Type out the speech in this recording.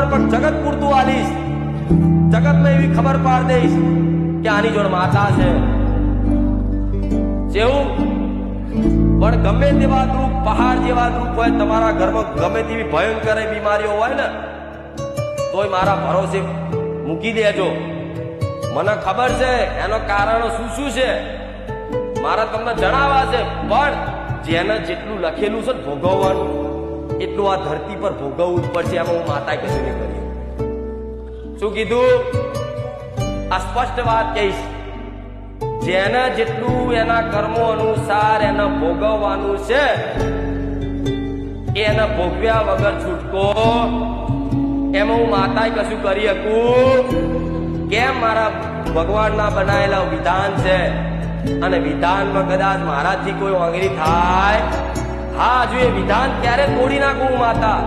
ખબર પણ જગત પૂરતું આલીશ, જગતમાં એવી ખબર પાડ દઈશ કે આની જોડે માતા છે. જેવું પણ ગમે તેવા દુઃખ, પહાડ જેવા દુઃખ હોય તમારા ઘરમાં, ગમે તેવી ભયંકર બીમારીઓ હોય ને, તોય મારા ભરોસે મૂકી દેજો. મને ખબર છે એનો કારણો શું શું છે, મારા તમને જણાવવા છે. પણ જેને જેટલું લખેલું છે ભોગવવાનું, એટલું આ ધરતી પર ભોગવવું જ પડશે. એમાં હું માતા કશું નહીં કરી. શું કીધું? આ સ્પષ્ટ વાત કહીશ. જેને જેટલું એના કર્મો અનુસાર એને ભોગવવાનું છે, એને ભોગવ્યા વગર છૂટકો. એમાં હું માતા કશું કરી શકું કેમ? મારા ભગવાનના બનાયેલા વિધાન છે, અને વિધાનમાં કદાચ મારાથી કોઈ આંગળી થાય, હા, જો એ વિધાન ક્યારે તોડી નાખું માતા.